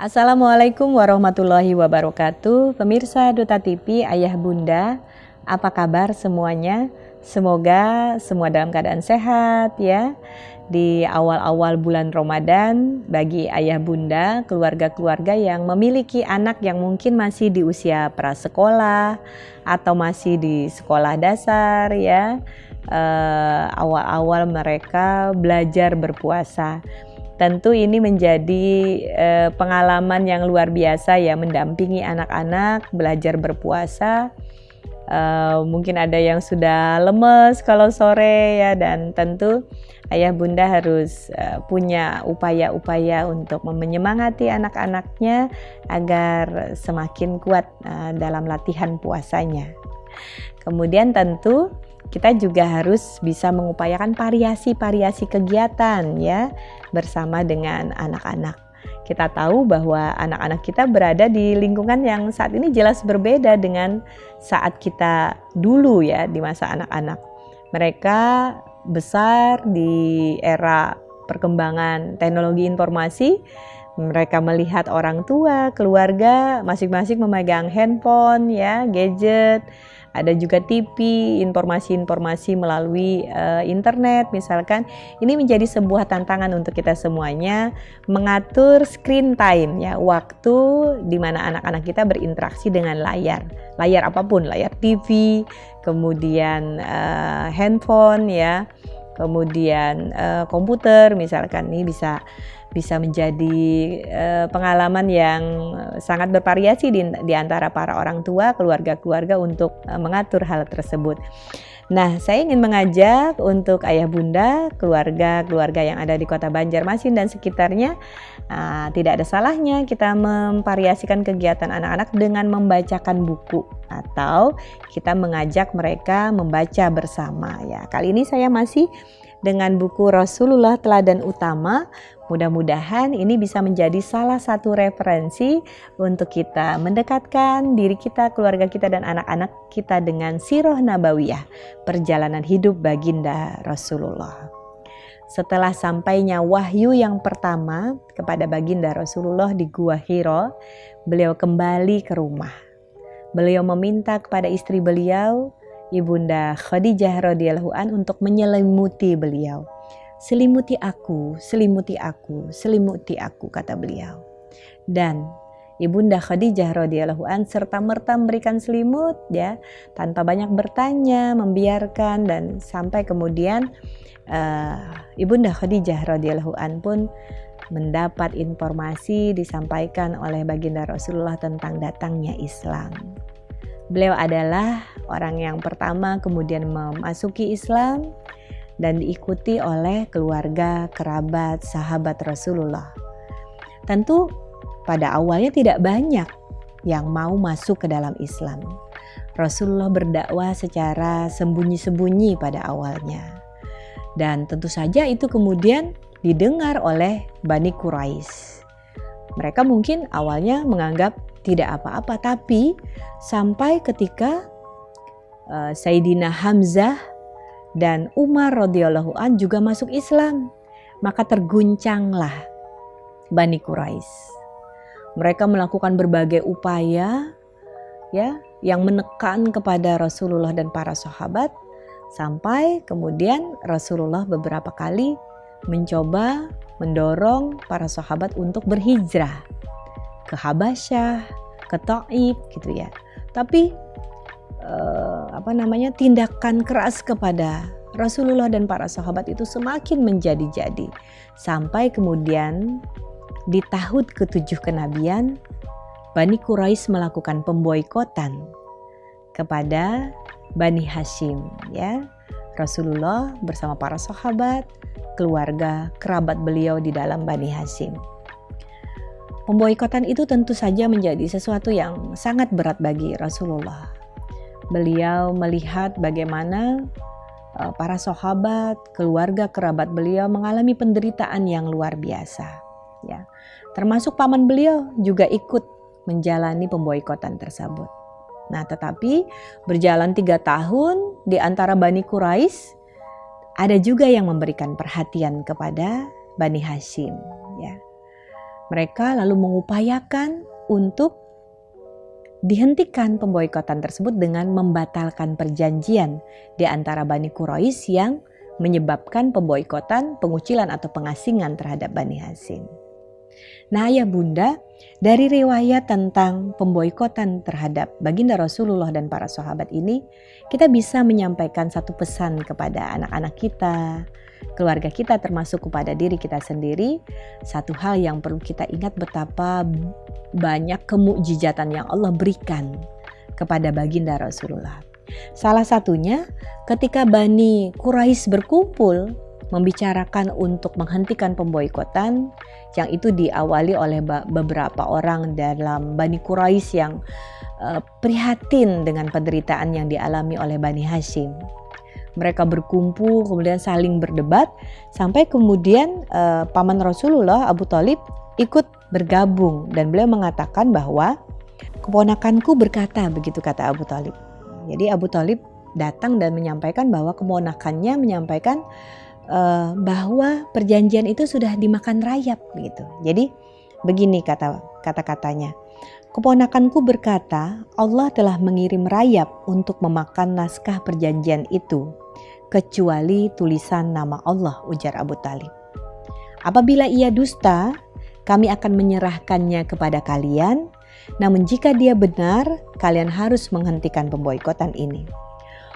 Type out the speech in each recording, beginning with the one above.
Assalamualaikum warahmatullahi wabarakatuh. Pemirsa Duta TV, Ayah Bunda, apa kabar semuanya? Semoga semua dalam keadaan sehat ya. Di awal-awal bulan Ramadan, bagi Ayah Bunda, keluarga-keluarga yang memiliki anak yang mungkin masih di usia prasekolah atau masih di sekolah dasar ya, awal-awal mereka belajar berpuasa. Tentu ini menjadi pengalaman yang luar biasa ya, mendampingi anak-anak belajar berpuasa. Mungkin ada yang sudah lemes kalau sore ya, dan tentu Ayah Bunda harus punya upaya-upaya untuk menyemangati anak-anaknya agar semakin kuat dalam latihan puasanya. Kemudian tentu kita juga harus bisa mengupayakan variasi-variasi kegiatan ya bersama dengan anak-anak. Kita tahu bahwa anak-anak kita berada di lingkungan yang saat ini jelas berbeda dengan saat kita dulu ya, di masa anak-anak. Mereka besar di era perkembangan teknologi informasi. Mereka melihat orang tua, keluarga masing-masing memegang handphone ya, gadget. Ada juga TV, informasi-informasi melalui internet misalkan. Ini menjadi sebuah tantangan untuk kita semuanya mengatur screen time ya, waktu di mana anak-anak kita berinteraksi dengan layar apapun, layar TV, kemudian handphone ya, kemudian komputer misalkan. Ini bisa menjadi pengalaman yang sangat bervariasi di antara para orang tua, keluarga-keluarga untuk mengatur hal tersebut. Nah, saya ingin mengajak untuk Ayah Bunda, keluarga-keluarga yang ada di Kota Banjarmasin dan sekitarnya, tidak ada salahnya kita memvariasikan kegiatan anak-anak dengan membacakan buku atau kita mengajak mereka membaca bersama ya. Kali ini saya masih dengan buku Rasulullah Teladan Utama. Mudah-mudahan ini bisa menjadi salah satu referensi untuk kita mendekatkan diri kita, keluarga kita, dan anak-anak kita dengan sirah nabawiyah, perjalanan hidup baginda Rasulullah. Setelah sampainya wahyu yang pertama kepada baginda Rasulullah di Gua Hira, beliau kembali ke rumah. Beliau meminta kepada istri beliau, Ibunda Khadijah radhiyallahu an, untuk menyelimuti beliau. Selimuti aku, selimuti aku, selimuti aku, kata beliau. Dan Ibunda Khadijah radhiyallahu an serta-merta memberikan selimut ya, tanpa banyak bertanya, membiarkan, dan sampai kemudian Ibunda Khadijah radhiyallahu an pun mendapat informasi disampaikan oleh baginda Rasulullah tentang datangnya Islam. Beliau adalah orang yang pertama kemudian memasuki Islam dan diikuti oleh keluarga, kerabat, sahabat Rasulullah. Tentu pada awalnya tidak banyak yang mau masuk ke dalam Islam. Rasulullah berdakwah secara sembunyi-sembunyi pada awalnya. Dan tentu saja itu kemudian didengar oleh Bani Quraisy. Mereka mungkin awalnya menganggap tidak apa-apa, tapi sampai ketika Sayyidina Hamzah dan Umar radhiyallahu an juga masuk Islam, maka terguncanglah Bani Quraisy. Mereka melakukan berbagai upaya ya yang menekan kepada Rasulullah dan para sahabat, sampai kemudian Rasulullah beberapa kali mencoba mendorong para sahabat untuk berhijrah ke Habasyah, ke Taif gitu ya. Tapi tindakan keras kepada Rasulullah dan para sahabat itu semakin menjadi-jadi, sampai kemudian di tahun ke-7 kenabian Bani Quraisy melakukan pemboikotan kepada Bani Hashim ya. Rasulullah bersama para sahabat, keluarga, kerabat beliau di dalam Bani Hashim. Pemboikotan itu tentu saja menjadi sesuatu yang sangat berat bagi Rasulullah. Beliau melihat bagaimana para sahabat, keluarga, kerabat beliau mengalami penderitaan yang luar biasa. Ya, termasuk paman beliau juga ikut menjalani pemboikotan tersebut. Nah, tetapi berjalan 3 tahun di antara Bani Quraisy, ada juga yang memberikan perhatian kepada Bani Hashim. Ya, Mereka lalu mengupayakan untuk dihentikan pemboikotan tersebut dengan membatalkan perjanjian di antara Bani Quraisy yang menyebabkan pemboikotan, pengucilan atau pengasingan terhadap Bani Hashim. Nah, ayah bunda, dari riwayat tentang pemboikotan terhadap baginda Rasulullah dan para sahabat ini, kita bisa menyampaikan satu pesan kepada anak-anak kita, keluarga kita, termasuk kepada diri kita sendiri. Satu hal yang perlu kita ingat, betapa banyak kemukjizatan yang Allah berikan kepada baginda Rasulullah. Salah satunya ketika Bani Quraisy berkumpul membicarakan untuk menghentikan pemboikotan, yang itu diawali oleh beberapa orang dalam Bani Quraisy yang prihatin dengan penderitaan yang dialami oleh Bani Hashim. Mereka berkumpul kemudian saling berdebat sampai kemudian paman Rasulullah Abu Thalib ikut bergabung dan beliau mengatakan bahwa keponakanku berkata, begitu kata Abu Thalib. Jadi Abu Thalib datang dan menyampaikan bahwa keponakannya menyampaikan bahwa perjanjian itu sudah dimakan rayap gitu. Jadi begini kata-katanya. Keponakanku berkata, Allah telah mengirim rayap untuk memakan naskah perjanjian itu, kecuali tulisan nama Allah, ujar Abu Thalib. Apabila ia dusta, kami akan menyerahkannya kepada kalian. Namun jika dia benar, kalian harus menghentikan pemboikotan ini.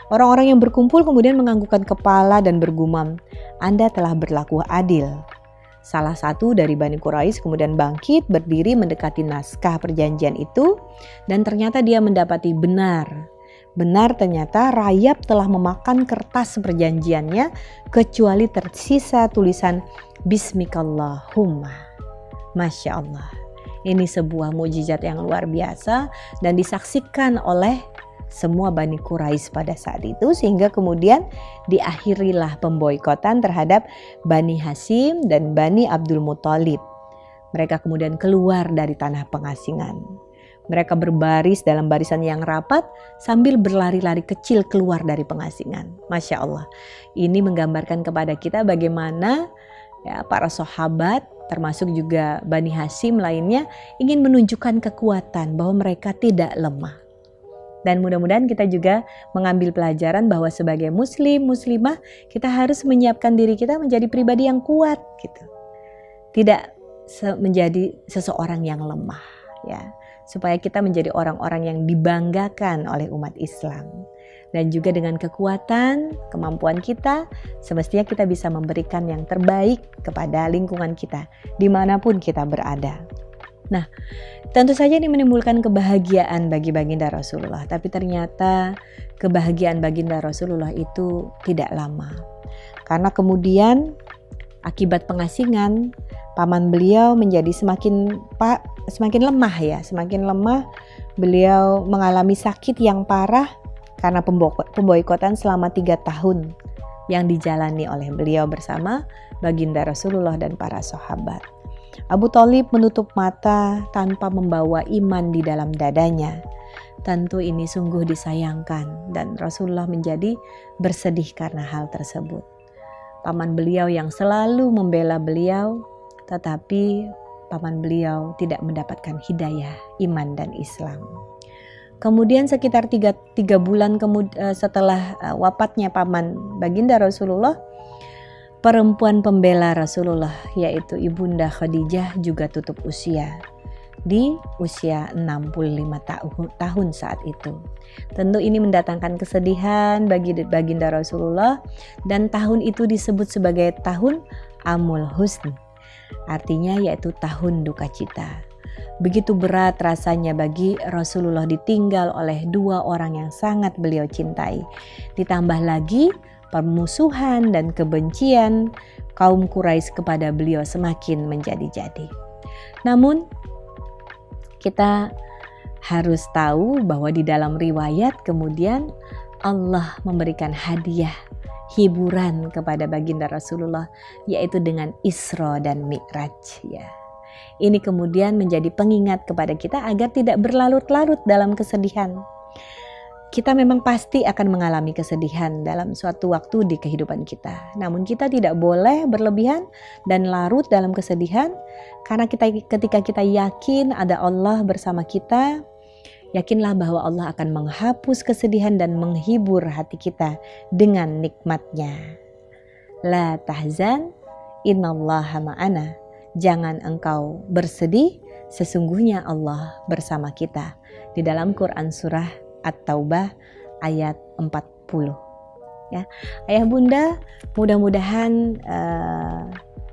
Orang-orang yang berkumpul kemudian menganggukkan kepala dan bergumam, Anda telah berlaku adil. Salah satu dari Bani Quraisy kemudian bangkit, berdiri mendekati naskah perjanjian itu, dan ternyata dia mendapati benar. Benar, ternyata rayap telah memakan kertas perjanjiannya, kecuali tersisa tulisan Bismikallahumma. Masya Allah. Ini sebuah mukjizat yang luar biasa dan disaksikan oleh semua Bani Quraisy pada saat itu, sehingga kemudian diakhirilah pemboikotan terhadap Bani Hashim dan Bani Abdul Muthalib. Mereka kemudian keluar dari tanah pengasingan. Mereka berbaris dalam barisan yang rapat sambil berlari-lari kecil keluar dari pengasingan. Masya Allah. Ini menggambarkan kepada kita bagaimana para sahabat, termasuk juga Bani Hashim lainnya, ingin menunjukkan kekuatan bahwa mereka tidak lemah. Dan mudah-mudahan kita juga mengambil pelajaran bahwa sebagai muslim, muslimah, kita harus menyiapkan diri kita menjadi pribadi yang kuat gitu. Tidak menjadi seseorang yang lemah ya. Supaya kita menjadi orang-orang yang dibanggakan oleh umat Islam. Dan juga dengan kekuatan, kemampuan kita, semestinya kita bisa memberikan yang terbaik kepada lingkungan kita, dimanapun kita berada. Nah, tentu saja ini menimbulkan kebahagiaan bagi baginda Rasulullah. Tapi ternyata kebahagiaan baginda Rasulullah itu tidak lama. Karena kemudian akibat pengasingan, paman beliau menjadi semakin lemah ya. Semakin lemah, beliau mengalami sakit yang parah karena pemboikotan selama 3 tahun yang dijalani oleh beliau bersama baginda Rasulullah dan para sahabat. Abu Thalib menutup mata tanpa membawa iman di dalam dadanya. Tentu ini sungguh disayangkan dan Rasulullah menjadi bersedih karena hal tersebut. Paman beliau yang selalu membela beliau, tetapi paman beliau tidak mendapatkan hidayah iman dan Islam. Kemudian sekitar 3 bulan setelah wafatnya paman baginda Rasulullah, perempuan pembela Rasulullah yaitu Ibunda Khadijah juga tutup usia di usia 65 tahun saat itu. Tentu ini mendatangkan kesedihan bagi baginda Rasulullah dan tahun itu disebut sebagai tahun Amul Husn. Artinya yaitu tahun duka cita. Begitu berat rasanya bagi Rasulullah ditinggal oleh 2 orang yang sangat beliau cintai. Ditambah lagi permusuhan dan kebencian kaum Quraisy kepada beliau semakin menjadi-jadi. Namun kita harus tahu bahwa di dalam riwayat kemudian Allah memberikan hadiah hiburan kepada baginda Rasulullah, yaitu dengan Isra dan Mi'raj ya. Ini kemudian menjadi pengingat kepada kita agar tidak berlarut-larut dalam kesedihan. kita memang pasti akan mengalami kesedihan dalam suatu waktu di kehidupan kita. Namun kita tidak boleh berlebihan dan larut dalam kesedihan, karena ketika kita yakin ada Allah bersama kita, yakinlah bahwa Allah akan menghapus kesedihan dan menghibur hati kita dengan nikmatnya. La tahzan, innallaha ma'ana. Jangan engkau bersedih, sesungguhnya Allah bersama kita. Di dalam Quran surah At-Taubah ayat 40. Ya, ayah bunda, mudah-mudahan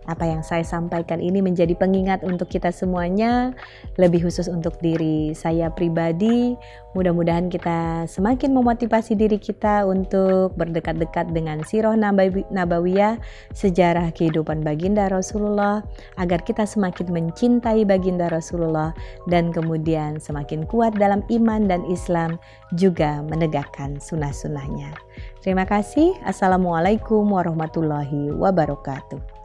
apa yang saya sampaikan ini menjadi pengingat untuk kita semuanya, lebih khusus untuk diri saya pribadi. Mudah-mudahan kita semakin memotivasi diri kita untuk berdekat-dekat dengan sirah nabawiyah, sejarah kehidupan baginda Rasulullah, agar kita semakin mencintai baginda Rasulullah dan kemudian semakin kuat dalam iman dan Islam, juga menegakkan sunnah-sunnahnya. Terima kasih. Assalamualaikum warahmatullahi wabarakatuh.